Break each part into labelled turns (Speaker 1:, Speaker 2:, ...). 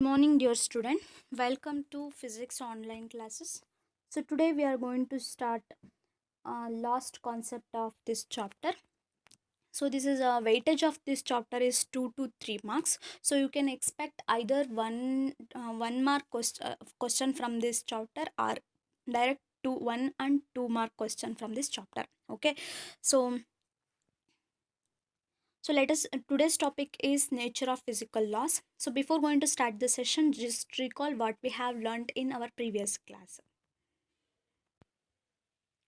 Speaker 1: Morning, dear student. Welcome to physics online classes. So today we are going to start last concept of this chapter. So this is a weightage of this chapter is 2 to 3 marks. So you can expect either one mark question from this chapter or direct to 1 and 2 mark question from this chapter. Okay. So let us today's topic is nature of physical laws. So before going to start the session, just recall what we have learned in our previous class.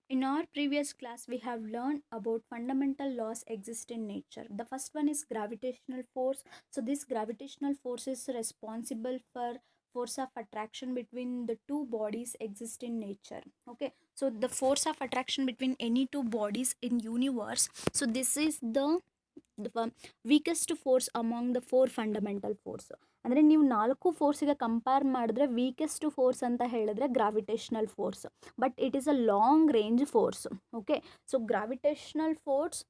Speaker 1: In our previous class, we have learned about fundamental laws exist in nature. The first one is gravitational force. So this gravitational force is responsible for force of attraction between the two bodies exist in nature. Okay, so the force of attraction between any two bodies in universe. So this is the weakest force among the four fundamental force. ಅಂದರೆ ನೀವು ನಾಲ್ಕು ಫೋರ್ಸಿಗೆ compare ಮಾಡಿದ್ರೆ weakest force ಅಂತ ಹೇಳಿದ್ರೆ gravitational force, but it is a long range force. Okay, so gravitational force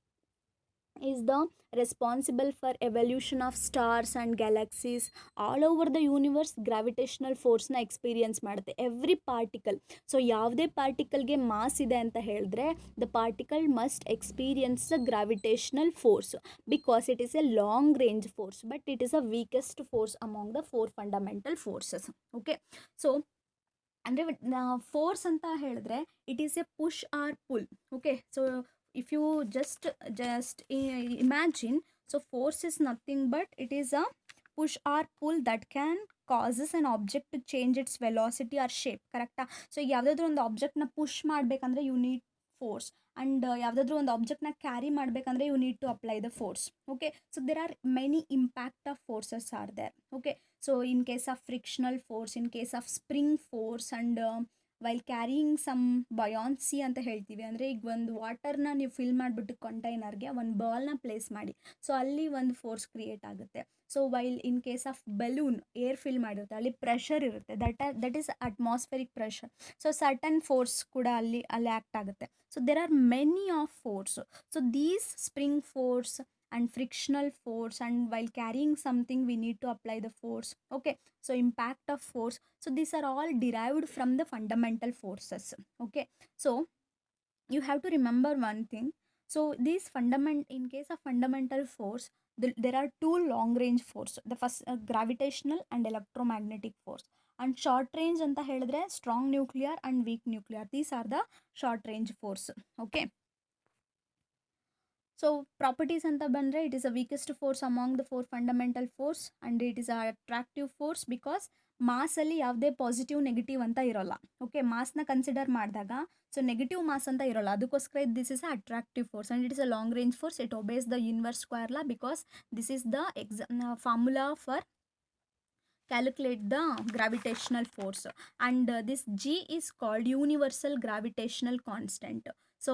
Speaker 1: is the responsible for evolution of stars and galaxies all over the universe. Gravitational force na experience ಮಾಡುತ್ತೆ every particle. So ಯಾವುದೇ ಪಾರ್ಟಿಕಲ್ಗೆ mass ಇದೆ ಅಂತ ಹೇಳಿದ್ರೆ the particle must experience the gravitational force because it is a long range force, but it is a weakest force among the four fundamental forces. Okay, so ಅಂದರೆ force ಅಂತ ಹೇಳಿದ್ರೆ it is a push or pull. Okay, so if you just imagine, so force is nothing but it is a push or pull that can causes an object to change its velocity or shape. ಕರೆಕ್ಟಾ? So ಯಾವುದಾದ್ರೂ ಒಂದು ಆಬ್ಜೆಕ್ಟ್ನ push ಮಾಡಬೇಕಂದ್ರೆ you need force, and ಯಾವುದಾದ್ರೂ ಒಂದು ಆಬ್ಜೆಕ್ಟ್ನ carry ಮಾಡಬೇಕಂದ್ರೆ you need to apply the force. Okay, so there are many impact of forces are there. Okay, so in case of frictional force, in case of spring force, and while carrying some buoyancy ಅಂತ ಹೇಳ್ತೀವಿ. ಅಂದರೆ ಈಗ ಒಂದು ವಾಟರ್ನ ನೀವು fill ಮಾಡಿಬಿಟ್ಟು ಕಂಟೈನರ್ಗೆ ಒಂದು ಬಾಲ್ನ place ಮಾಡಿ, so ಅಲ್ಲಿ ಒಂದು ಫೋರ್ಸ್ ಕ್ರಿಯೇಟ್ ಆಗುತ್ತೆ. So while in case of balloon air fill ಮಾಡಿರುತ್ತೆ, ಅಲ್ಲಿ ಪ್ರೆಷರ್ ಇರುತ್ತೆ, that is atmospheric pressure. So certain force ಕೂಡ ಅಲ್ಲಿ ಆ್ಯಕ್ಟ್ ಆಗುತ್ತೆ. So there are many of force. So these spring force and frictional force, and while carrying something we need to apply the force. Okay, so impact of force, so these are all derived from the fundamental forces. Okay, so you have to remember one thing. So these in case of fundamental force, there are two long range force. The first gravitational and electromagnetic force, and short range anta helidre strong nuclear and weak nuclear. These are the short range force. Okay, so properties ಅಂತ ಬಂದರೆ it is a weakest force among the four fundamental force, and it is a attractive force because ಮಾಸಲ್ಲಿ ಯಾವುದೇ positive negative ಅಂತ ಇರೋಲ್ಲ. Okay, ಮಾಸ್ನ consider ಮಾಡಿದಾಗ so negative mass ಅಂತ ಇರೋಲ್ಲ, ಅದಕ್ಕೋಸ್ಕರ this is a attractive force, and it is a long range force. It obeys the universe square law because this is the formula for calculate the gravitational force, and this g is called universal gravitational constant. So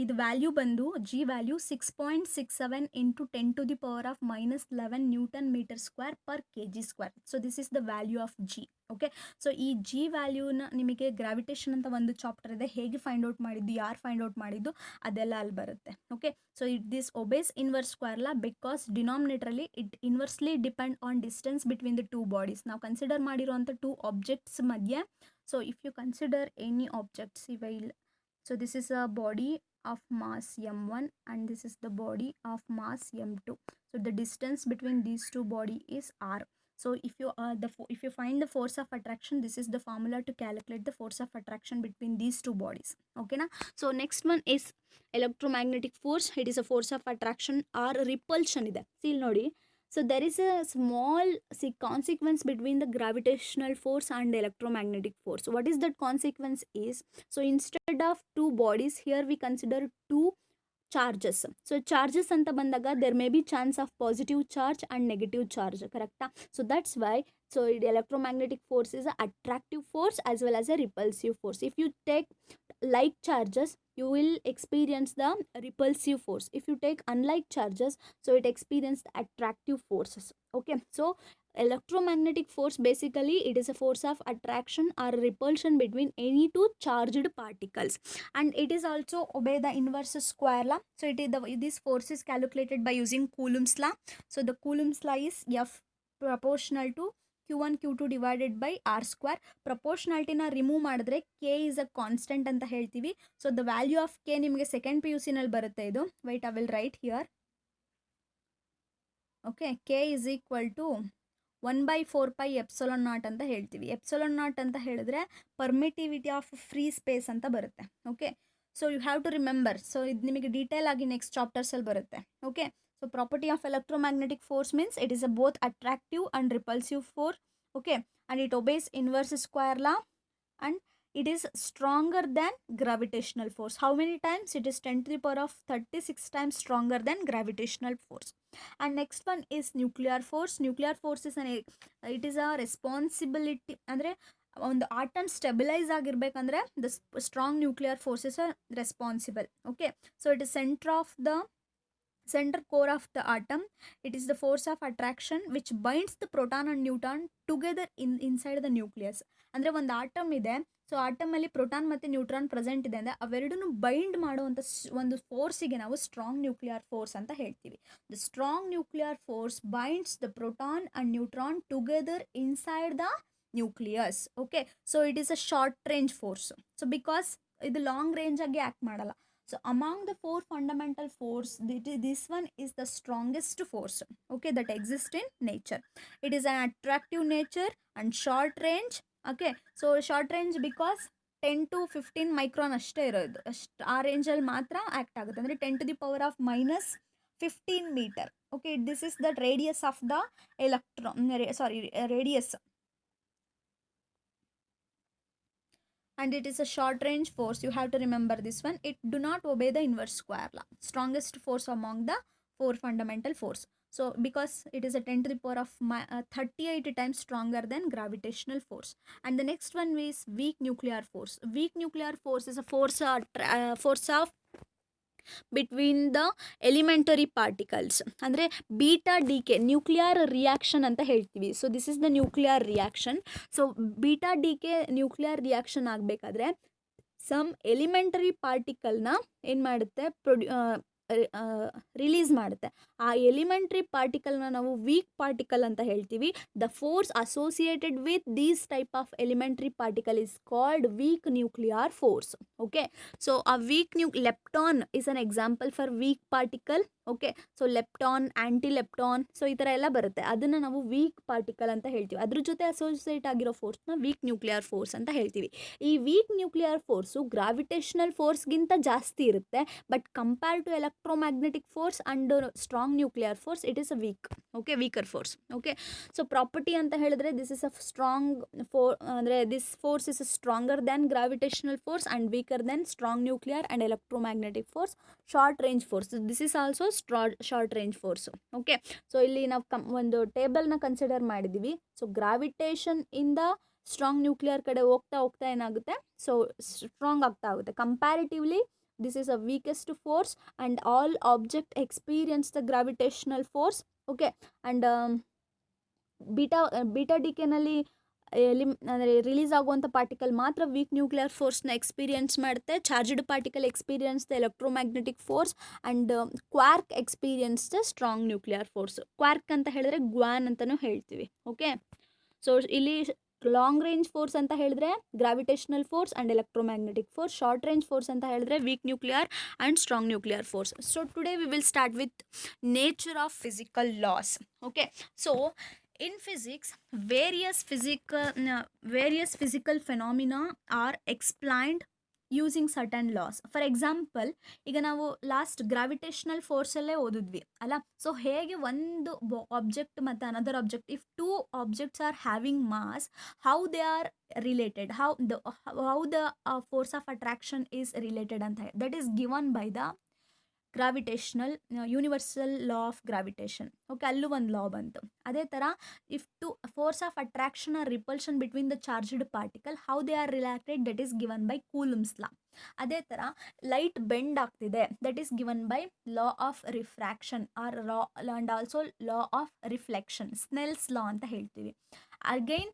Speaker 1: ಇದು value ಬಂದು G value 6.67 into 10⁻⁻11 newton metre square per K G square. So this is the value of G. Okay, so ಈ G ವ್ಯಾಲ್ಯೂನ ನಿಮಗೆ gravitation ಅಂತ ಒಂದು chapter ಇದೆ, ಹೇಗೆ find out ಮಾಡಿದ್ದು, ಯಾರು ಫೈಂಡ್ ಔಟ್ ಮಾಡಿದ್ದು ಅದೆಲ್ಲ ಅಲ್ಲಿ ಬರುತ್ತೆ. Okay, so this obeys inverse square law because ಡಿನಾಮಿನೇಟ್ರಲ್ಲಿ it inversely depend on distance between the two bodies. ನಾವು ಕನ್ಸಿಡರ್ ಮಾಡಿರುವಂಥ ಟೂ ಆಬ್ಜೆಕ್ಟ್ಸ್ ಮಧ್ಯೆ, so if you consider any objects ಇವೆಲ್ಲ, so this is a body of mass m1 and this is the body of mass m2. So the distance between these two body is r. So if you find the force of attraction, this is the formula to calculate the force of attraction between these two bodies. Okay na? So next one is electromagnetic force. It is a force of attraction or repulsion ide. See nodi, so there is a small consequence between the gravitational force and electromagnetic force. What is that consequence is, so instead of two bodies, here we consider two charges. So charges anta bandaga there may be chance of positive charge and negative charge. Correcta? So that's why, so electromagnetic force is an attractive force as well as a repulsive force. If you take like charges, you will experience the repulsive force. If you take unlike charges, so it experiences the attractive forces. Okay, so electromagnetic force basically it is a force of attraction or repulsion between any two charged particles, and it is also obey the inverse square law. So it is this force is calculated by using Coulomb's law. So the Coulomb's law is F proportional to Q1 Q2 divided by R square. ಪ್ರಪೋರ್ಷನಾಲಿಟಿನ remove ಮಾಡಿದ್ರೆ K is a constant ಅಂತ ಹೇಳ್ತೀವಿ. So the value of K ನಿಮಗೆ second P U ಸಿನಲ್ಲಿ ಬರುತ್ತೆ ಇದು. Wait I will write here. Okay, K is equal to 1/4 epsilon naught ಅಂತ ಹೇಳ್ತೀವಿ. ಎಪ್ಸಲೋನ್ ನಾಟ್ ಅಂತ ಹೇಳಿದ್ರೆ ಪರ್ಮಿಟಿವಿಟಿ ಆಫ್ ಫ್ರೀ ಸ್ಪೇಸ್ ಅಂತ ಬರುತ್ತೆ. Okay, so you have to remember. So ಇದು ನಿಮಗೆ ಡೀಟೇಲ್ ಆಗಿ ನೆಕ್ಸ್ಟ್ ಚಾಪ್ಟರ್ಸಲ್ಲಿ ಬರುತ್ತೆ. Okay, so property of electromagnetic force means it is a both attractive and repulsive force. Okay, and it obeys inverse square law and it is stronger than gravitational force. How many times? It is 10 to the power of 36 times stronger than gravitational force. And next one is nuclear force. Nuclear force is it is a responsibility. ಅಂದರೆ ಒಂದು atom stabilise ಆಗಿರ್ಬೇಕಂದ್ರೆ the strong nuclear force is responsible. Okay, so it is center core of the atom. It is the force of attraction which binds the proton and neutron together inside the nucleus. ಅಂದರೆ ಒಂದು atom ಇದೆ, so ಆಟಮಲ್ಲಿ proton ಮತ್ತು neutron present ಇದೆ ಅಂದರೆ ಅವೆರಡೂ bind ಮಾಡುವಂಥ ಒಂದು ಫೋರ್ಸಿಗೆ ನಾವು ಸ್ಟ್ರಾಂಗ್ ನ್ಯೂಕ್ಲಿಯರ್ ಫೋರ್ಸ್ ಅಂತ ಹೇಳ್ತೀವಿ. The strong nuclear force binds the proton and neutron together inside the nucleus. Okay, so it is a short range force. So because ಇದು ಲಾಂಗ್ ರೇಂಜ್ ಆಗಿ ಆ್ಯಕ್ಟ್ ಮಾಡಲ್ಲ. So among the four fundamental force, this one is the strongest force, okay, that exists in nature. It is an attractive nature and short range. Okay, so short range because 10 to 15 micron ಅಷ್ಟೇ ಇರೋದು. ಆ ರೇಂಜಲ್ಲಿ ಮಾತ್ರ act ಆಗುತ್ತೆ. ಅಂದರೆ 10 to the power of minus 15 meter. Okay, this is the radius of the radius. And it is a short range force. You have to remember this one. It do not obey the inverse square law. Strongest force among the four fundamental force. So because it is a 10 to the power of 38 times stronger than gravitational force. And the next one is weak nuclear force. Weak nuclear force is a force of between the elementary particles. ಅಂದರೆ beta decay nuclear reaction ಅಂತ ಹೇಳ್ತೀವಿ. So this is the nuclear reaction. So beta decay nuclear reaction ಆಗಬೇಕಾದ್ರೆ some elementary ಪಾರ್ಟಿಕಲ್ನ ಏನು ಮಾಡುತ್ತೆ, release ಮಾಡುತ್ತೆ. ಆ elementary ಪಾರ್ಟಿಕಲ್ನ ನಾವು ವೀಕ್ ಪಾರ್ಟಿಕಲ್ ಅಂತ ಹೇಳ್ತೀವಿ. The force associated with these type of elementary particle is called weak nuclear force. Okay, so a weak lepton is an example for weak particle. Okay, so lepton, anti lepton, so ಈ ಥರ ಎಲ್ಲ ಬರುತ್ತೆ. ಅದನ್ನು ನಾವು weak particle ಅಂತ ಹೇಳ್ತೀವಿ. ಅದ್ರ ಜೊತೆ ಅಸೋಸಿಯೇಟ್ ಆಗಿರೋ ಫೋರ್ಸ್ನ ವೀಕ್ ನ್ಯೂಕ್ಲಿಯರ್ ಫೋರ್ಸ್ ಅಂತ ಹೇಳ್ತೀವಿ. ಈ ವೀಕ್ ನ್ಯೂಕ್ಲಿಯರ್ ಫೋರ್ಸು ಗ್ರಾವಿಟೇಷನಲ್ ಫೋರ್ಸ್ಗಿಂತ ಜಾಸ್ತಿ ಇರುತ್ತೆ. But compare to electromagnetic force and strong nuclear force it is a weaker force. Okay, so property ಅಂತ ಹೇಳಿದ್ರೆ ದಿಸ್ ಇಸ್ ಅ ಸ್ಟ್ರಾಂಗ್ ಅಂದರೆ this force is stronger than gravitational force and weaker then strong nuclear and electromagnetic force. Short range force, this is also short range force. Okay, so ಇಲ್ಲಿ ನಾವು ಒಂದು ಟೇಬಲ್ನ consider ಮಾಡಿದ್ದೀವಿ. So gravitation ಇಂದ strong nuclear ಕಡೆ ಹೋಗ್ತಾ ಹೋಗ್ತಾ ಏನಾಗುತ್ತೆ, ಸೊ ಸ್ಟ್ರಾಂಗ್ ಆಗ್ತಾ ಆಗುತ್ತೆ. Comparatively this is a weakest force and all object experience the gravitational force. Okay, and beta decay ನಲ್ಲಿ ಅಂದರೆ ರಿಲೀಸ್ ಆಗುವಂಥ ಪಾರ್ಟಿಕಲ್ ಮಾತ್ರ ವೀಕ್ ನ್ಯೂಕ್ಲಿಯರ್ ಫೋರ್ಸ್ನ ಎಕ್ಸ್ಪೀರಿಯನ್ಸ್ ಮಾಡುತ್ತೆ. Charged particle experience the electromagnetic force and quark experience the strong nuclear force. Quark ಅಂತ ಹೇಳಿದ್ರೆ ಗ್ವಾನ್ ಅಂತಲೂ ಹೇಳ್ತೀವಿ. ಓಕೆ, ಸೊ ಇಲ್ಲಿ ಲಾಂಗ್ ರೇಂಜ್ ಫೋರ್ಸ್ ಅಂತ ಹೇಳಿದ್ರೆ gravitational force and electromagnetic force. Short range force ಅಂತ ಹೇಳಿದ್ರೆ weak nuclear and strong nuclear force. So today we will start with nature of physical laws. Okay, so in physics various physical phenomena are explained using certain laws. For example, ಈಗ ನಾವು last gravitational ಫೋರ್ಸಲ್ಲೇ ಓದಿದ್ವಿ ಅಲ್ಲ. So ಹೇಗೆ ಒಂದು object ಮತ್ತು another object, if two objects are having mass, how they are related, how the force of attraction is related ಅಂತ that is given by the gravitational universal law of gravitation. Okay, ಅಲ್ಲೂ ಒಂದು law ಬಂತು. ಅದೇ ಥರ if two force of attraction or repulsion between the charged particle, how they are related, that is given by Coulomb's law. ಅದೇ ಥರ light bend ಆಗ್ತಿದೆ, that is given by law of refraction or law and also law of reflection, Snell's law ಅಂತ ಹೇಳ್ತೀವಿ. Again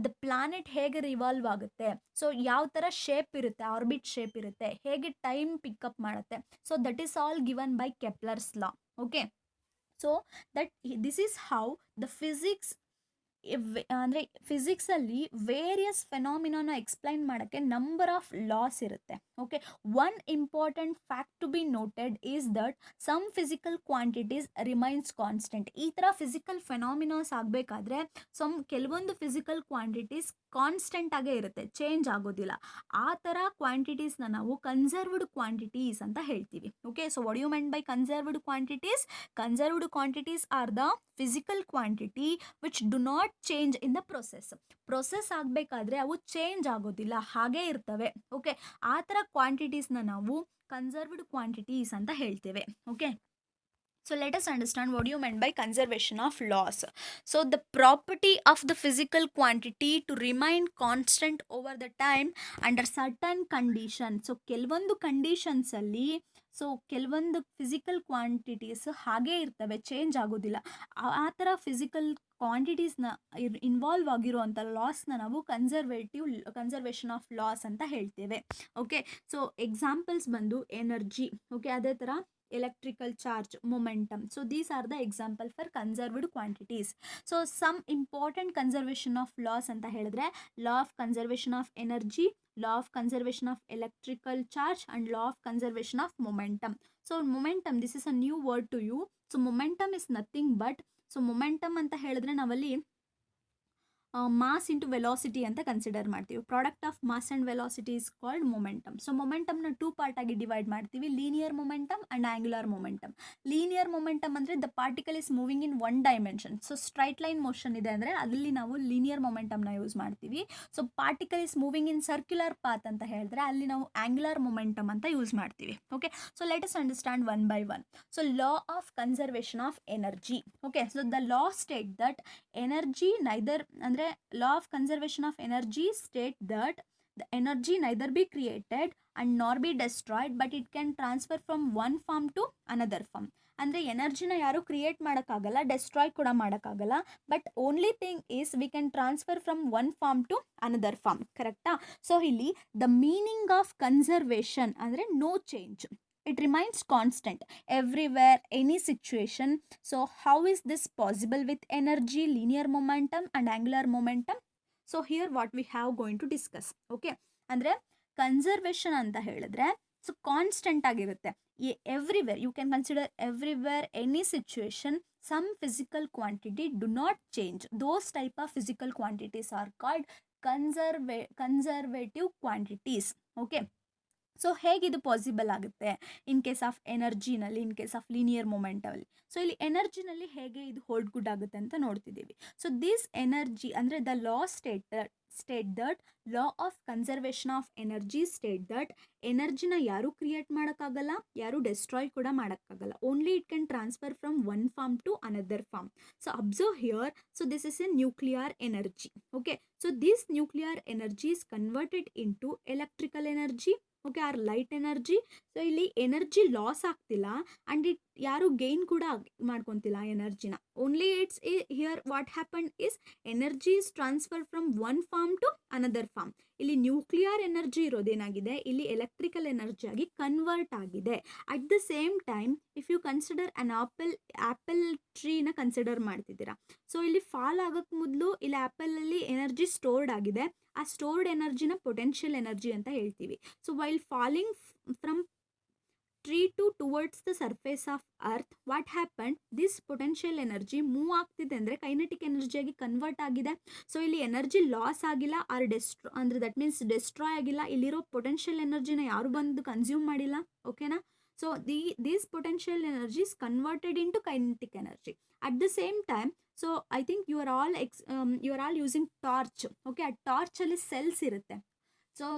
Speaker 1: the planet ಹೇಗೆ revolve ಆಗುತ್ತೆ, ಸೊ ಯಾವ ಥರ ಶೇಪ್ ಇರುತ್ತೆ, ಆರ್ಬಿಟ್ ಶೇಪ್ ಇರುತ್ತೆ, ಹೇಗೆ ಟೈಮ್ ಪಿಕಪ್ ಮಾಡುತ್ತೆ, so that is all given by Kepler's law. Okay, so that this is how the physics ಅಂದರೆ ಫಿಸಿಕ್ಸಲ್ಲಿ ವೇರಿಯಸ್ ಫೆನಾಮಿನಾನ ಎಕ್ಸ್ಪ್ಲೈನ್ ಮಾಡೋಕ್ಕೆ ನಂಬರ್ ಆಫ್ ಲಾಸ್ ಇರುತ್ತೆ. Okay, one important fact to be noted is that some physical quantities remains constant. ಈ ಥರ physical ಫೆನಾಮಿನಾಸ್ ಆಗಬೇಕಾದ್ರೆ ಕೆಲವೊಂದು physical quantities constant ಆಗೇ ಇರುತ್ತೆ, ಚೇಂಜ್ ಆಗೋದಿಲ್ಲ. ಆ ಥರ ಕ್ವಾಂಟಿಟೀಸ್ನ ನಾವು ಕನ್ಸರ್ವ್ಡ್ ಕ್ವಾಂಟಿಟೀಸ್ ಅಂತ ಹೇಳ್ತೀವಿ. Okay, so what you meant by conserved quantities? Conserved quantities are the physical quantity which do not change in the process ಆಗಬೇಕಾದ್ರೆ ಅವು ಚೇಂಜ್ ಆಗೋದಿಲ್ಲ, ಹಾಗೇ ಇರ್ತವೆ. ಓಕೆ, ಆ ಥರ ಕ್ವಾಂಟಿಟೀಸ್ನ ನಾವು ಕನ್ಸರ್ವ್ಡ್ ಕ್ವಾಂಟಿಟೀಸ್ ಅಂತ ಹೇಳ್ತೇವೆ. Okay, so let us understand what you meant by conservation of loss. So the property of the physical quantity to remain constant over the time under certain conditions. So ಕೆಲವೊಂದು ಕಂಡೀಷನ್ಸಲ್ಲಿ ಕೆಲವೊಂದು physical quantities ಹಾಗೇ ಇರ್ತವೆ, change ಆಗೋದಿಲ್ಲ. ಆ ಥರ physical ಕ್ವಾಂಟಿಟೀಸ್ನ involve ಆಗಿರುವಂಥ ಲಾಸ್ನ ನಾವು conservation of loss ಅಂತ ಹೇಳ್ತೇವೆ. ಓಕೆ, ಸೊ ಎಕ್ಸಾಂಪಲ್ಸ್ ಬಂದು ಎನರ್ಜಿ. ಓಕೆ, ಅದೇ ಥರ electrical charge, momentum. So these are the example for conserved quantities. So some important conservation of laws anta helidre, law of conservation of energy, law of conservation of electrical charge and law of conservation of momentum. So momentum, this is a new word to you. So momentum is nothing but, so momentum anta helidre navalli mass into velocity ಅಂತ consider ಮಾಡ್ತೀವಿ. Product of mass and velocity is called momentum. So ಮೊಮೆಂಟಮ್ನ 2 part ಆಗಿ divide ಮಾಡ್ತೀವಿ, linear momentum and angular momentum. Linear momentum ಅಂದರೆ the particle is moving in one dimension. So straight line motion ಇದೆ ಅಂದರೆ ಅಲ್ಲಿ ನಾವು ಲೀನಿಯರ್ ಮೊಮೆಂಟಮ್ನ ಯೂಸ್ ಮಾಡ್ತೀವಿ. So particle is moving in circular path ಅಂತ ಹೇಳಿದ್ರೆ ಅಲ್ಲಿ ನಾವು ಆಂಗ್ಯುಲರ್ ಮೊಮೆಂಟಮ್ ಅಂತ ಯೂಸ್ ಮಾಡ್ತೀವಿ. Okay, so let us understand one by one. So law of conservation of energy. Okay, so the law state that energy neither ಅಂದರೆ law of conservation of energy state that the energy neither be created and nor be destroyed but it can transfer from one form to another form. ಅಂದರೆ ಎನರ್ಜಿನ ಯಾರು create ಮಾಡೋಕ್ಕಾಗಲ್ಲ, destroy ಕೂಡ ಮಾಡೋಕ್ಕಾಗಲ್ಲ, but only thing is we can transfer from one form to another form. ಕರೆಕ್ಟಾ? So ಇಲ್ಲಿ the meaning of conservation ಅಂದರೆ no change. It remains constant everywhere, any situation. So how is this possible with energy, linear momentum and angular momentum? So here what we have going to discuss. Okay, ಅಂದರೆ conservation ಅಂತ ಹೇಳಿದ್ರೆ so constant ಆಗಿರುತ್ತೆ. Everywhere you can consider everywhere, any situation, some physical quantity do not change. Those type of physical quantities are called conservative quantities. Okay, so ಹೇಗಿದು possible ಆಗುತ್ತೆ in case of ಎನರ್ಜಿನಲ್ಲಿ, in case of linear ಮೊಮೆಂಟಲ್ಲಿ. So ಇಲ್ಲಿ ಎನರ್ಜಿನಲ್ಲಿ ಹೇಗೆ ಇದು hold good ಆಗುತ್ತೆ ಅಂತ ನೋಡ್ತಿದ್ದೀವಿ. ಸೊ ದಿಸ್ ಎನರ್ಜಿ ಅಂದರೆ the law state that law of conservation of energy state that ಎನರ್ಜಿನ ಯಾರು ಕ್ರಿಯೇಟ್ ಮಾಡೋಕ್ಕಾಗಲ್ಲ, ಯಾರು ಡೆಸ್ಟ್ರಾಯ್ ಕೂಡ ಮಾಡೋಕ್ಕಾಗಲ್ಲ. Only it can transfer from one form to another form. So observe here, so this is a nuclear energy. Okay, so this nuclear energy is converted into electrical energy, okay, or light energy. So ಇಲ್ಲಿ energy loss ಆಗ್ತಿಲ್ಲ and it ಯಾರು gain ಕೂಡ ಮಾಡ್ಕೊತಿಲ್ಲ ಎನರ್ಜಿನ. Only it's here what happen is energy is transfer from one form to another form. ಇಲ್ಲಿ nuclear energy ಇರೋದೇನಾಗಿದೆ, ಇಲ್ಲಿ electrical energy ಆಗಿ ಕನ್ವರ್ಟ್ ಆಗಿದೆ. At the same time if you consider an apple ಟ್ರೀನ ಕನ್ಸಿಡರ್ ಮಾಡ್ತಿದ್ದೀರಾ. ಸೊ ಇಲ್ಲಿ fall ಆಗೋಕ್ಕೆ ಮೊದಲು ಇಲ್ಲಿ ಆ್ಯಪಲಲ್ಲಿ ಎನರ್ಜಿ ಸ್ಟೋರ್ಡ್ ಆಗಿದೆ. ಆ ಸ್ಟೋರ್ಡ್ ಎನರ್ಜಿನ ಪೊಟೆನ್ಷಿಯಲ್ ಎನರ್ಜಿ ಅಂತ ಹೇಳ್ತೀವಿ. So while falling from tree to towards the surface of earth, what happened, this potential energy move ಆಗ್ತಿದೆ ಅಂದರೆ ಕೈನೆಟಿಕ್ ಎನರ್ಜಿಯಾಗಿ ಕನ್ವರ್ಟ್ ಆಗಿದೆ. ಸೊ ಇಲ್ಲಿ ಎನರ್ಜಿ ಲಾಸ್ ಆಗಿಲ್ಲ ಆರ್ ಅಂದರೆ ದಟ್ ಮೀನ್ಸ್ ಡೆಸ್ಟ್ರಾಯ್ ಆಗಿಲ್ಲ. ಇಲ್ಲಿರೋ ಪೊಟೆನ್ಷಿಯಲ್ ಎನರ್ಜಿನ ಯಾರು ಬಂದು ಕನ್ಸ್ಯೂಮ್ ಮಾಡಿಲ್ಲ. ಓಕೆನಾ? So these potential energy is converted into kinetic energy. At the same time, so I think you are all using torch. Okay, ಆ ಟಾರ್ಚಲ್ಲಿ ಸೆಲ್ಸ್ ಇರುತ್ತೆ. So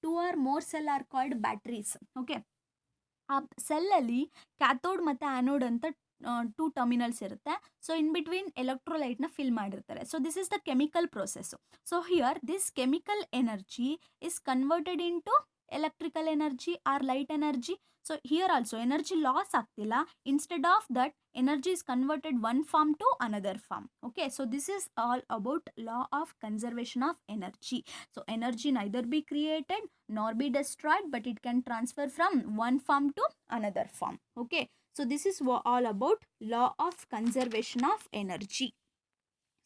Speaker 1: 2 or more cell are called batteries. Okay, ಆ ಸೆಲ್ಲಲ್ಲಿ cathode ಮತ್ತು anode ಅಂತ 2 terminals ಇರುತ್ತೆ. So in between ಎಲೆಕ್ಟ್ರೋಲೈಟ್ನ fill ಮಾಡಿರ್ತಾರೆ. So this is the chemical process. So here this chemical energy is converted into electrical energy or light energy. So here also energy loss ಆಗ್ತಿಲ್ಲ. Instead of that energy is converted one form to another form. Okay, so this is all about law of conservation of energy. So energy neither be created nor be destroyed but it can transfer from one form to another form. Okay, so this is all about law of conservation of energy.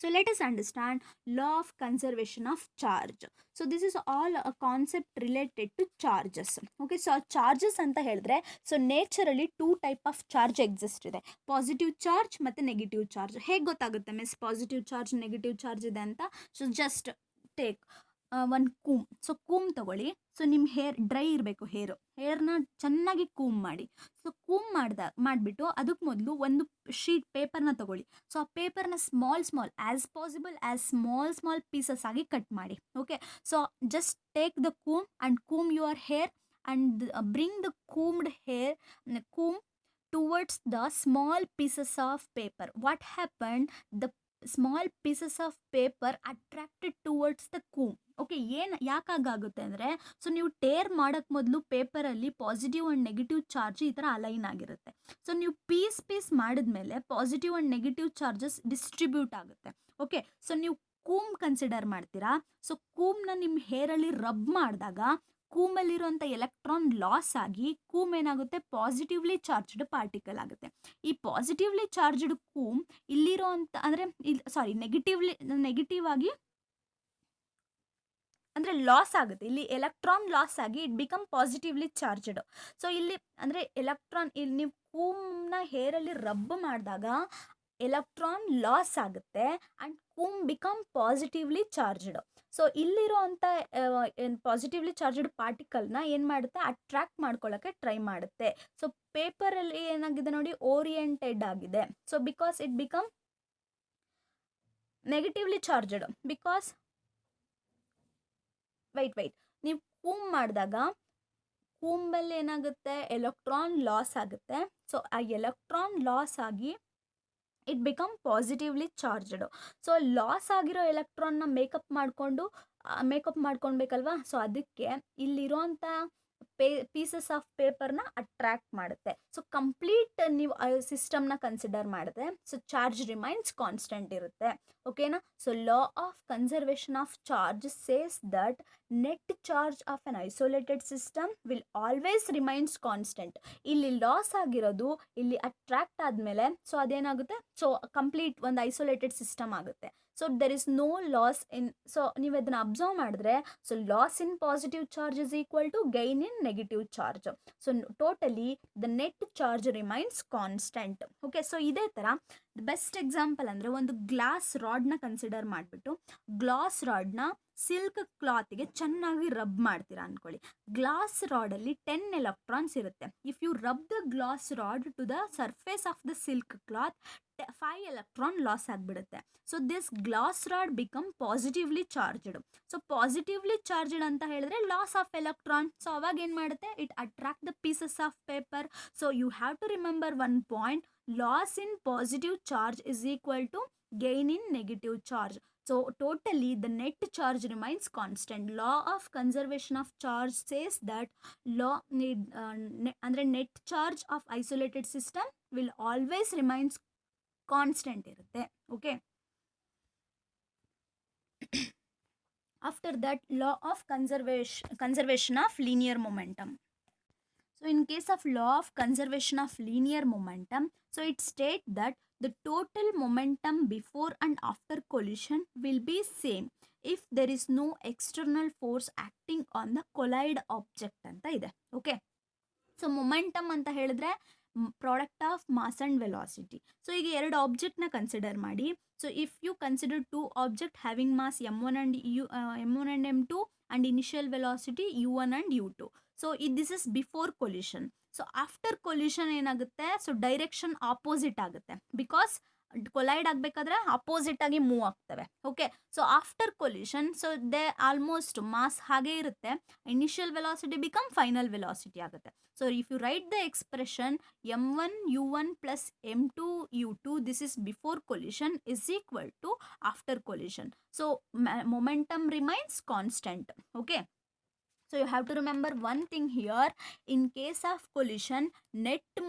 Speaker 1: So let us understand law of conservation of charge. So this is all a concept related to charges. Okay, so charges anta ಹೇಳಿದ್ರೆ so ನೇಚರಲ್ಲಿ two type of charge exist ಇದೆ, positive charge ಮತ್ತು negative charge. ಹೇಗೆ ಗೊತ್ತಾಗುತ್ತೆ ಮಿಸ್ positive charge negative charge ಇದೆ ಅಂತ? So just take ಒಂದು ಕೂಮ್. ಸೊ ಕೂಮ್ ತಗೊಳ್ಳಿ. ಸೊ ನಿಮ್ಮ ಹೇರ್ ಡ್ರೈ ಇರಬೇಕು, ಹೇರ್ನ ಚೆನ್ನಾಗಿ ಕೂಮ್ ಮಾಡಿ. ಸೊ ಕೂಮ್ ಮಾಡಿಬಿಟ್ಟು ಅದಕ್ಕೆ ಮೊದಲು ಒಂದು ಶೀಟ್ ಪೇಪರ್ನ ತಗೊಳ್ಳಿ. ಸೊ ಆ ಪೇಪರ್ನ small as possible as small pieces ಆಗಿ ಕಟ್ ಮಾಡಿ. Okay, so just take the ಕೂಮ್ and ಕೂಮ್ your hair and bring the combed hair comb towards the small pieces of paper. What happened? The small pieces of paper attracted towards the comb. Okay, ಏನು ಯಾಕಾಗುತ್ತೆ ಅಂದರೆ, so ನೀವು tear ಮಾಡೋಕ್ಕೆ ಮೊದಲು ಪೇಪರಲ್ಲಿ positive and negative charge ಈ ಥರ align ಆಗಿರುತ್ತೆ. So ನೀವು ಪೀಸ್ ಮಾಡಿದ್ಮೇಲೆ positive and negative charges distribute ಆಗುತ್ತೆ. ಓಕೆ, ಸೊ ನೀವು ಕೂಮ್ ಕನ್ಸಿಡರ್ ಮಾಡ್ತೀರಾ. ಸೊ ಕೂಮ್ನ ನಿಮ್ಮ ಹೇರಲ್ಲಿ ರಬ್ ಮಾಡಿದಾಗ ಕೂಮಲ್ಲಿರುವಂಥ ಎಲೆಕ್ಟ್ರಾನ್ ಲಾಸ್ ಆಗಿ ಕೂಮ್ ಏನಾಗುತ್ತೆ, ಪಾಸಿಟಿವ್ಲಿ ಚಾರ್ಜ್ಡ್ ಪಾರ್ಟಿಕಲ್ ಆಗುತ್ತೆ. ಈ ಪಾಸಿಟಿವ್ಲಿ ಚಾರ್ಜ್ಡ್ ಕೂಮ್ ಇಲ್ಲಿರೋ ಅಂಥ ಅಂದರೆ ನೆಗೆಟಿವ್ ಆಗಿ ಅಂದರೆ ಲಾಸ್ ಆಗುತ್ತೆ. ಇಲ್ಲಿ ಎಲೆಕ್ಟ್ರಾನ್ ಲಾಸ್ ಆಗಿ it become positively charged. So ಇಲ್ಲಿ ಅಂದರೆ ಎಲೆಕ್ಟ್ರಾನ್ ಇಲ್ಲಿ ನೀವು ಕೂಮ್ನ ಹೇರಲ್ಲಿ ರಬ್ ಮಾಡಿದಾಗ ಎಲೆಕ್ಟ್ರಾನ್ ಲಾಸ್ ಆಗುತ್ತೆ and ಕೂಮ್ become positively charged. So ಇಲ್ಲಿರೋ ಅಂಥ ಪಾಸಿಟಿವ್ಲಿ ಚಾರ್ಜ್ಡ್ ಪಾರ್ಟಿಕಲ್ನ ಏನು ಮಾಡುತ್ತೆ, ಅಟ್ರಾಕ್ಟ್ ಮಾಡ್ಕೊಳ್ಳೋಕ್ಕೆ ಟ್ರೈ ಮಾಡುತ್ತೆ. ಸೊ ಪೇಪರಲ್ಲಿ ಏನಾಗಿದೆ ನೋಡಿ, ಓರಿಯೆಂಟೆಡ್ ಆಗಿದೆ. So because it become negatively charged. Because white ನೀವು ಕೂಮ್ ಮಾಡಿದಾಗ ಕೂಂಬಲ್ಲಿ ಏನಾಗುತ್ತೆ, ಎಲೆಕ್ಟ್ರಾನ್ ಲಾಸ್ ಆಗುತ್ತೆ. ಸೊ ಆ ಎಲೆಕ್ಟ್ರಾನ್ ಲಾಸ್ ಆಗಿ it become positively charged. So loss ಆಗಿರೋ ಎಲೆಕ್ಟ್ರಾನ್ನ ಮೇಕಪ್ ಮಾಡ್ಕೊಳ್ಬೇಕಲ್ವಾ. ಸೊ ಅದಕ್ಕೆ ಇಲ್ಲಿರೋಂಥ ಪೀಸಸ್ ಆಫ್ ಪೇಪರ್ನ ಅಟ್ರಾಕ್ಟ್ ಮಾಡುತ್ತೆ. ಸೊ ಕಂಪ್ಲೀಟ್ ನೀವು ಸಿಸ್ಟಮ್ನ ಕನ್ಸಿಡರ್ ಮಾಡಿದ್ರೆ ಸೊ ಚಾರ್ಜ್ ರಿಮೈನ್ಸ್ ಕಾನ್ಸ್ಟೆಂಟ್ ಇರುತ್ತೆ. ಓಕೆನಾ. So law of conservation of charge says that net charge of an isolated system will always remains constant. ಇಲ್ಲಿ ಲಾಸ್ ಆಗಿರೋದು ಇಲ್ಲಿ ಅಟ್ರಾಕ್ಟ್ ಆದಮೇಲೆ ಸೊ ಅದೇನಾಗುತ್ತೆ, ಸೊ ಕಂಪ್ಲೀಟ್ ಒಂದು ಐಸೋಲೇಟೆಡ್ ಸಿಸ್ಟಮ್ ಆಗುತ್ತೆ. So there is no loss in. So ನೀವು ಅದನ್ನು observe ಮಾಡಿದ್ರೆ so loss in positive charge is equal to gain in negative charge. So totally the net charge remains constant. Okay, so ಇದೇ ಥರ best example ಅಂದರೆ ಒಂದು glass ರಾಡ್ನ consider ಮಾಡಿಬಿಟ್ಟು glass ರಾಡ್ನ ಸಿಲ್ಕ್ ಕ್ಲಾತ್ಗೆ ಚೆನ್ನಾಗಿ ರಬ್ ಮಾಡ್ತೀರಾ ಅಂದ್ಕೊಳ್ಳಿ. ಗ್ಲಾಸ್ ರಾಡಲ್ಲಿ 10 ಎಲೆಕ್ಟ್ರಾನ್ಸ್ ಇರುತ್ತೆ. If you rub the glass rod to the surface of the silk cloth 5 electron loss ಆಗಿಬಿಡುತ್ತೆ. So this glass rod become positively charged. So positively charged ಅಂತ ಹೇಳಿದ್ರೆ ಲಾಸ್ ಆಫ್ ಎಲೆಕ್ಟ್ರಾನ್. ಸೊ ಅವಾಗ ಏನು ಮಾಡುತ್ತೆ, it attract the pieces of paper. So you have to remember one point, loss in positive charge is equal to gain in negative charge. So totally the net charge remains constant. Law of conservation of charge says that ಅಂದ್ರೆ net charge of isolated system will always remains constant ಇರುತ್ತೆ. Okay. After that, law of conservation of linear momentum. So in case of law of conservation of linear momentum, so it states that the total momentum before and after collision will be same if there is no external force acting on the collide object ಅಂತ ಇದೆ. Okay, so momentum ಅಂತ ಹೇಳಿದ್ರೆ product of mass and velocity. So ಈಗ ಎರಡು ಆಬ್ಜೆಕ್ಟ್ನ consider ಮಾಡಿ. So if you consider two object having mass m1 and m2 and initial velocity u1 and u2. So this is before collision. So after collision ಏನಾಗುತ್ತೆ, so direction opposite ಆಗುತ್ತೆ. Because collide ಆಗಬೇಕಾದ್ರೆ opposite ಆಗಿ move ಆಗ್ತವೆ. Okay, so after collision so they almost mass ಹಾಗೆ ಇರುತ್ತೆ. Initial velocity become final velocity ಆಗುತ್ತೆ. So if you write the expression m1 u1 plus m2 u2, this is before collision is equal to after collision. So momentum remains constant. Okay, so you have to remember one thing here. In case of collision, net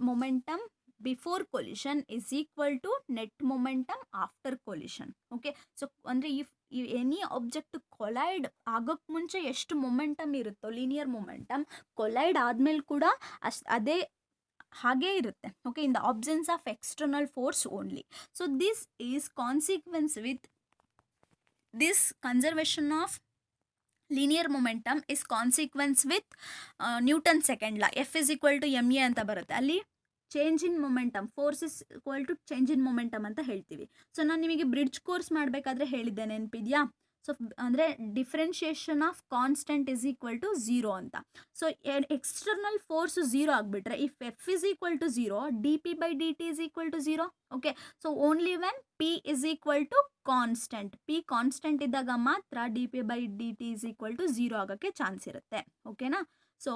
Speaker 1: momentum before collision is equal to net momentum after collision. Okay, so ಅಂದರೆ if any object collide ಆಗೋಕ್ಕೆ ಮುಂಚೆ ಎಷ್ಟು momentum ಇರುತ್ತೋ linear momentum, collide ಆದಮೇಲೆ ಕೂಡ ಅದೇ ಹಾಗೇ ಇರುತ್ತೆ. Okay, in the absence of external force only. So this is consequence with this conservation of linear momentum is consequence with Newton second law, F is equal to M A ಅಂತ ಬರುತ್ತೆ. ಅಲ್ಲಿ change in momentum, force is equal to change in momentum ಅಂತ ಹೇಳ್ತೀವಿ. So ನಾನು ನಿಮಗೆ bridge course ಮಾಡಬೇಕಾದ್ರೆ ಹೇಳಿದ್ದೆ, ನೆನಪಿದೆಯಾ? ಸೊ ಅಂದರೆ differentiation of constant is equal to zero ಅಂತ. ಸೊ ಎಕ್ಸ್ಟರ್ನಲ್ ಫೋರ್ಸ್ ಝೀರೋ ಆಗಿಬಿಟ್ರೆ, if F is equal to zero, D P by D T is equal to zero. Okay, so only when P is equal to constant, P constant ಇದ್ದಾಗ ಮಾತ್ರ D P by D T is equal to zero ಆಗೋಕ್ಕೆ chance ಇರುತ್ತೆ. ಓಕೆನಾ? So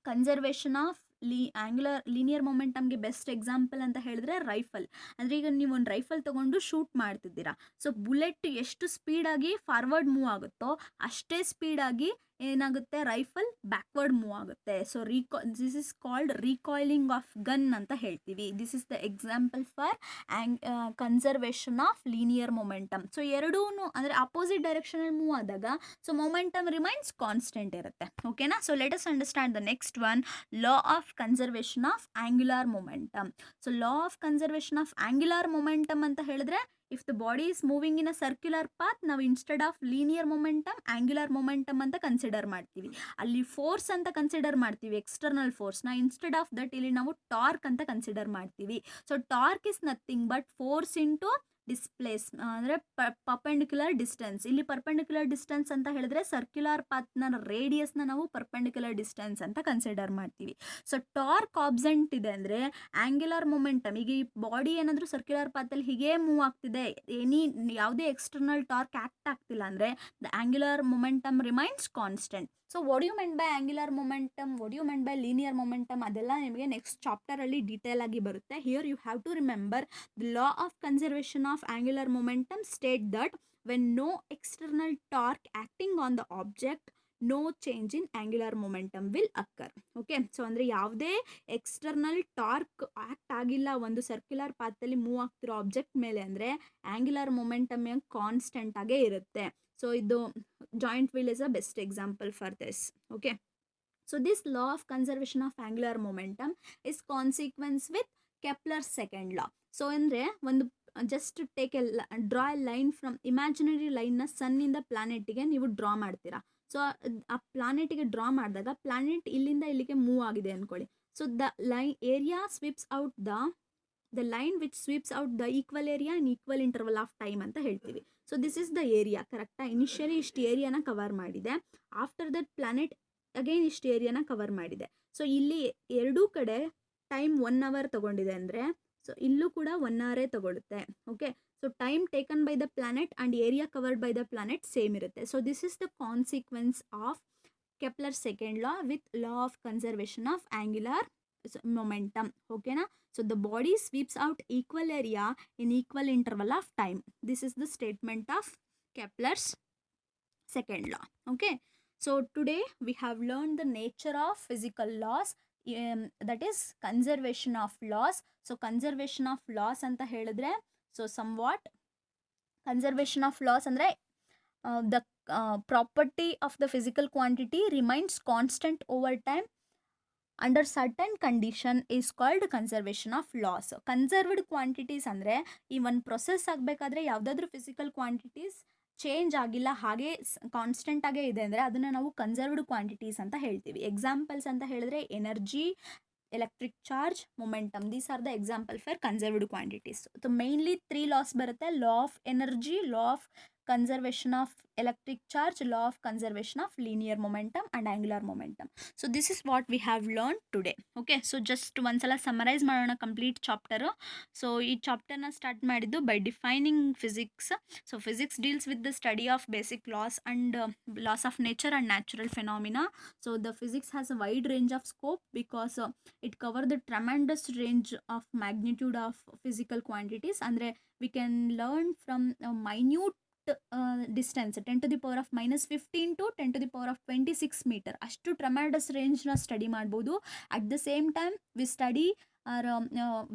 Speaker 1: conservation of angular linear ಮೊಮೆಂಟಮ್ಗೆ best example ಅಂತ ಹೇಳಿದ್ರೆ rifle. ಅಂದರೆ ಈಗ ನೀವು ಒಂದು ರೈಫಲ್ ತೊಗೊಂಡು ಶೂಟ್ ಮಾಡ್ತಿದ್ದೀರಾ. ಸೊ ಬುಲೆಟ್ ಎಷ್ಟು ಸ್ಪೀಡಾಗಿ ಫಾರ್ವರ್ಡ್ ಮೂವ್ ಆಗುತ್ತೋ ಅಷ್ಟೇ ಸ್ಪೀಡಾಗಿ ಏನಾಗುತ್ತೆ, ರೈಫಲ್ ಬ್ಯಾಕ್ವರ್ಡ್ ಮೂವ್ ಆಗುತ್ತೆ. So this is called recoiling of gun ಅಂತ ಹೇಳ್ತೀವಿ. This is the example for conservation of linear momentum. So ಎರಡೂ ಅಂದರೆ ಅಪೋಸಿಟ್ ಡೈರೆಕ್ಷನಲ್ಲಿ ಮೂವ್ ಆದಾಗ ಸೊ ಮೊಮೆಂಟಮ್ ರಿಮೈನ್ಸ್ ಕಾನ್ಸ್ಟೆಂಟ್ ಇರುತ್ತೆ. ಓಕೆನಾ? So let us understand the next one, law of conservation of angular momentum. So law of conservation of angular momentum ಅಂತ ಹೇಳಿದ್ರೆ, if the body is moving in a circular path, ನಾವು instead of linear momentum angular momentum ಅಂತ consider ಮಾಡ್ತೀವಿ. ಅಲ್ಲಿ force ಅಂತ consider ಮಾಡ್ತೀವಿ, external ಫೋರ್ಸ್ನ. Instead of that ಇಲ್ಲಿ ನಾವು ಟಾರ್ಕ್ ಅಂತ ಕನ್ಸಿಡರ್ ಮಾಡ್ತೀವಿ. So torque is nothing but force into displace ಅಂದರೆ ಪರ್ಪೆಂಡಿಕ್ಯುಲರ್ ಡಿಸ್ಟೆನ್ಸ್. ಇಲ್ಲಿ ಪರ್ಪೆಂಡಿಕ್ಯುಲರ್ ಡಿಸ್ಟೆನ್ಸ್ ಅಂತ ಹೇಳಿದ್ರೆ ಸರ್ಕ್ಯುಲರ್ ಪಾತ್ನ ರೇಡಿಯಸ್ನ ನಾವು ಪರ್ಪೆಂಡಿಕ್ಯುಲರ್ ಡಿಸ್ಟೆನ್ಸ್ ಅಂತ ಕನ್ಸಿಡರ್ ಮಾಡ್ತೀವಿ. ಸೊ ಟಾರ್ಕ್ ಆಬ್ಸೆಂಟ್ ಇದೆ ಅಂದರೆ ಆಂಗ್ಯುಲರ್ ಮೊಮೆಂಟಮ್, ಈಗ ಈ ಬಾಡಿ ಏನಾದರೂ ಸರ್ಕ್ಯುಲರ್ ಪಾತಲ್ಲಿ ಹೀಗೆ ಮೂವ್ ಆಗ್ತಿದೆ, ಯಾವುದೇ ಎಕ್ಸ್ಟರ್ನಲ್ ಟಾರ್ಕ್ ಆ್ಯಕ್ಟ್ ಆಗ್ತಿಲ್ಲ ಅಂದರೆ the angular momentum remains constant. So what you meant by angular momentum, what you meant by linear momentum, ಅದೆಲ್ಲ ನಿಮಗೆ ನೆಕ್ಸ್ಟ್ ಚಾಪ್ಟರಲ್ಲಿ ಡೀಟೇಲ್ ಆಗಿ ಬರುತ್ತೆ. Here you have to remember the law of conservation of angular momentum state that when no external torque acting on the object, no change in angular momentum will occur. Okay, so ಅಂದರೆ ಯಾವುದೇ external torque act ಆಗಿಲ್ಲ ಒಂದು circular ಪಾತಲ್ಲಿ move ಆಗ್ತಿರೋ object ಮೇಲೆ ಅಂದರೆ angular momentum constant ಆಗೇ ಇರುತ್ತೆ. ಸೊ ಇದು joint wheel is a best example for this. Okay, so this law of conservation of angular momentum is consequence with Kepler's second law. So ಅಂದರೆ ಒಂದು just take draw A line from imaginary ಲೈನ್ನ ಸನ್ನಿಂದ ಪ್ಲಾನೆಟಿಗೆ ನೀವು draw ಮಾಡ್ತೀರಾ. So ಆ ಪ್ಲಾನೆಟಿಗೆ draw ಮಾಡಿದಾಗ planet ಇಲ್ಲಿಂದ ಇಲ್ಲಿಗೆ move ಆಗಿದೆ ಅಂದ್ಕೊಳ್ಳಿ. So the line area sweeps out the line which sweeps out the equal area in equal interval of time ಅಂತ ಹೇಳ್ತೀವಿ. So this is the area, ಕರೆಕ್ಟಾ? ಇನಿಷಿಯಲಿ ಇಷ್ಟು ಏರಿಯಾನ ಕವರ್ ಮಾಡಿದೆ, ಆಫ್ಟರ್ ದಟ್ ಪ್ಲಾನೆಟ್ ಅಗೈನ್ ಇಷ್ಟು ಏರಿಯಾನ cover ಮಾಡಿದೆ. So ಇಲ್ಲಿ ಎರಡೂ ಕಡೆ ಟೈಮ್ 1 hour ತಗೊಂಡಿದೆ ಅಂದರೆ ಸೊ ಇಲ್ಲೂ ಕೂಡ 1 hour ತಗೊಳುತ್ತೆ. Okay, so time taken by the planet and area covered by the planet same ಇರುತ್ತೆ. So this is the consequence of Kepler second law with law of conservation of angular momentum. Okay na? So the body sweeps out equal area in equal interval of time. This is the statement of Kepler's second law. Okay, so today we have learned the nature of physical laws, that is conservation of laws. So conservation of laws anta helidre, so somewhat conservation of laws andre the property of the physical quantity remains constant over time under certain condition is called conservation of laws. Conserved quantities ಅಂದರೆ ಈ ಒಂದು process ಆಗಬೇಕಾದ್ರೆ ಯಾವುದಾದ್ರೂ physical quantities change ಆಗಿಲ್ಲ, ಹಾಗೆ constant ಆಗೇ ಇದೆ ಅಂದರೆ ಅದನ್ನು ನಾವು ಕನ್ಸರ್ವ್ಡ್ ಕ್ವಾಂಟಿಟೀಸ್ ಅಂತ ಹೇಳ್ತೀವಿ. ಎಕ್ಸಾಂಪಲ್ಸ್ ಅಂತ ಹೇಳಿದ್ರೆ energy, electric charge, momentum, these are the example for conserved quantities. So mainly 3 laws ಬರುತ್ತೆ: law of energy, law of conservation of electric charge, law of conservation of linear momentum and angular momentum. So this is what we have learned today. Okay, so just ಒಂದ್ಸಲ summarize ಮಾಡೋಣ complete chapter. So ಈ ಚಾಪ್ಟರ್ನ start ಮಾಡಿದ್ದು by defining physics. So physics deals with the study of basic laws and laws of nature and natural phenomena. So the physics has a wide range of scope because it covers the tremendous range of magnitude of physical quantities. ಅಂದರೆ we can learn from minute distance 10 to the power of -15 to 10 to the power of 26 meter ಅಷ್ಟು tremendous ರೇಂಜ್ನ study ಮಾಡ್ಬೋದು. At the same time we study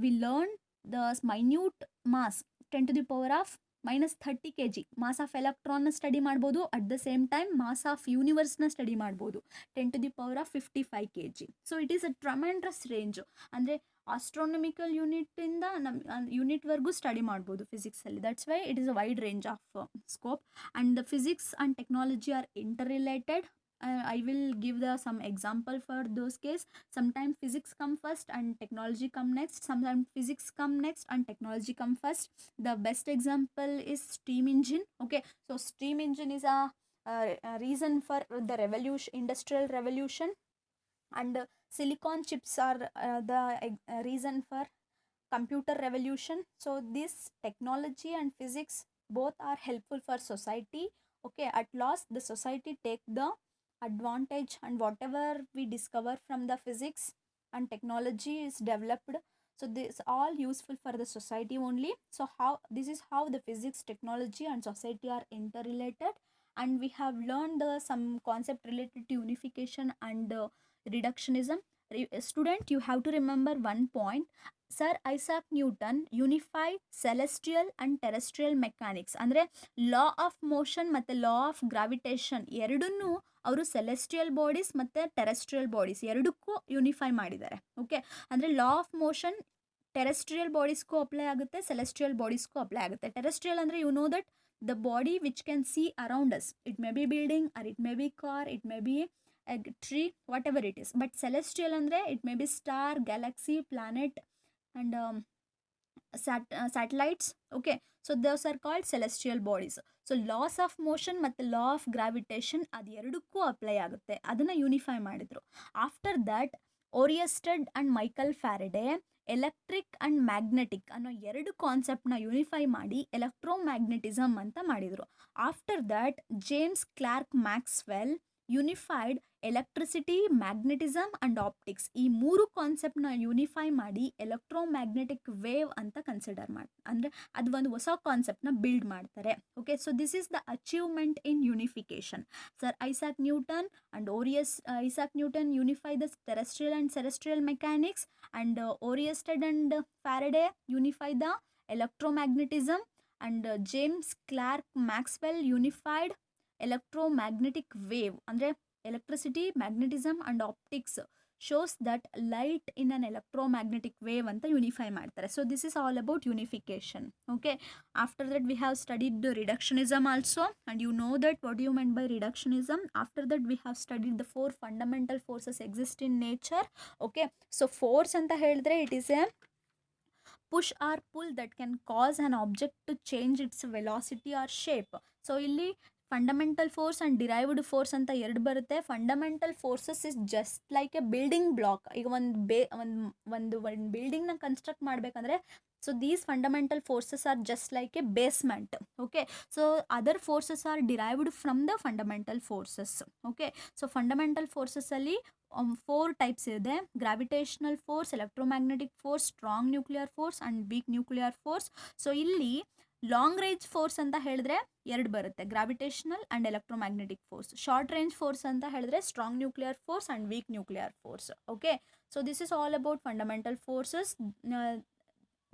Speaker 1: we learn the minute mass 10 to the power of -30 kg mass of ಎಲೆಕ್ಟ್ರಾನ್ನ study ಮಾಡ್ಬೋದು. At the same time mass of ಯೂನಿವರ್ಸ್ನ study ಮಾಡ್ಬೋದು 10⁵55 kg. So it is a tremendous range. ಅಂದರೆ astronomical ಯೂನಿಟಿಂದ ನಮ್ಮ ಯೂನಿಟ್ವರೆಗೂ study ಮಾಡ್ಬೋದು ಫಿಸಿಕ್ಸಲ್ಲಿ. That's why it is a wide range of scope. And the physics and technology R interrelated. I will give some example for those case. Sometimes physics come first and technology come next. Sometimes physics come next and technology come first. The best example is steam engine. Okay, so steam engine is a reason for the revolution, industrial revolution, and silicon chips are the reason for computer revolution. So this technology and physics both are helpful for society. Okay, at last the society take the advantage, and whatever we discover from the physics and technology is developed, so this all useful for the society only. So how this is how the physics, technology and society are interrelated. And we have learned some concept related to unification and reductionism. Student, you have to remember one point. Sir Isaac Newton unified celestial and terrestrial mechanics. ಅಂದರೆ law of motion ಮತ್ತು ಲಾ of gravitation ಎರಡನ್ನೂ ಅವರು celestial bodies ಮತ್ತು terrestrial bodies ಎರಡಕ್ಕೂ unify ಮಾಡಿದ್ದಾರೆ. Okay, ಅಂದರೆ law of motion terrestrial ಬಾಡೀಸ್ಗೂ apply ಆಗುತ್ತೆ, ಸೆಲೆಸ್ಟ್ರಿಯಲ್ ಬಾಡೀಸ್ಗೂ ಅಪ್ಲೈ ಆಗುತ್ತೆ. ಟೆರೆಸ್ಟ್ರಿಯಲ್ ಅಂದರೆ you know that the body which can see around us. It may be building or it may be car, it may be a tree, whatever it is. But celestial andre it may be star, galaxy, planet and satellites. Okay, so those are called celestial bodies. So laws of motion ಮತ್ತು law of gravitation ಅದು ಎರಡಕ್ಕೂ apply ಆಗುತ್ತೆ, ಅದನ್ನು unify ಮಾಡಿದರು. After that Oersted and Michael Faraday electric and magnetic ಅನ್ನೋ ಎರಡು ಕಾನ್ಸೆಪ್ಟ್ನ unify ಮಾಡಿ ಎಲೆಕ್ಟ್ರೋಮ್ಯಾಗ್ನೆಟಿಸಮ್ ಅಂತ ಮಾಡಿದರು. After that James Clerk Maxwell unified electricity, magnetism and optics. ಈ ಮೂರು ಕಾನ್ಸೆಪ್ಟ್ನ ಯೂನಿಫೈ ಮಾಡಿ ಎಲೆಕ್ಟ್ರೋಮ್ಯಾಗ್ನೆಟಿಕ್ ವೇವ್ ಅಂತ ಕನ್ಸಿಡರ್ ಮಾಡಿ, ಅಂದರೆ ಅದು ಒಂದು ಹೊಸ ಕಾನ್ಸೆಪ್ಟ್ನ ಬಿಲ್ಡ್ ಮಾಡ್ತಾರೆ. Okay, so this is the achievement in unification. Sir Isaac Newton and Isaac Newton unify the terrestrial and celestial mechanics, and Oersted and Faraday unify the electromagnetism, and James Clerk Maxwell unified electromagnetic wave. ಅಂದರೆ electricity, magnetism and optics shows that light in an electromagnetic wave ಅಂತ unify ಮಾಡ್ತಾರೆ. So this is all about unification. Okay, after that we have studied the reductionism also, and you know that what you meant by reductionism. After that we have studied the 4 fundamental forces exist in nature. Okay, so force ಅಂತ ಹೇಳಿದ್ರೆ it is a push or pull that can cause an object to change its velocity or shape. So ಇಲ್ಲಿ fundamental force and derived force ಅಂತ ಎರಡು ಬರುತ್ತೆ. Fundamental forces is just like a building block. ಈಗ ಒಂದು ಬಿಲ್ಡಿಂಗ್ನ construct ಮಾಡಬೇಕಂದ್ರೆ so these fundamental forces are just like a basement. Okay, so other forces are derived from the fundamental forces. Okay, so fundamental ಫೋರ್ಸಸ್ಸಲ್ಲಿ 4 types ಇದೆ: gravitational force, electromagnetic force, strong nuclear force and weak nuclear force. So ಇಲ್ಲಿ long range force ಅಂತ ಹೇಳಿದ್ರೆ ಎರಡು ಬರುತ್ತೆ: gravitational and electromagnetic force. Short range force ಅಂತ ಹೇಳಿದ್ರೆ strong nuclear force and weak nuclear force. Okay, so this is all about fundamental forces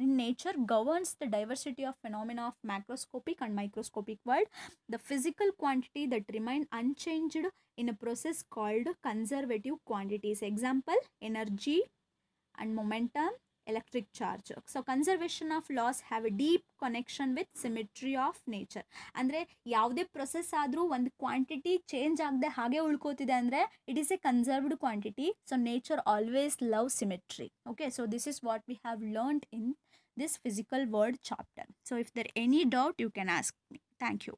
Speaker 1: in nature governs the diversity of phenomena of macroscopic and microscopic world. The physical quantity that remain unchanged in a process called conservative quantities. Example: energy and momentum, electric charge. So conservation of laws have a deep connection with symmetry of nature. ಅಂದರೆ ಯಾವುದೇ process ಆದರೂ ಒಂದು quantity change ಆಗದೆ ಹಾಗೆ ಉಳ್ಕೋತಿದೆ ಅಂದರೆ it is A conserved quantity. So nature always love symmetry. Okay, so this is what we have learned in this physical world chapter. So if there any doubt you can ask me. Thank you.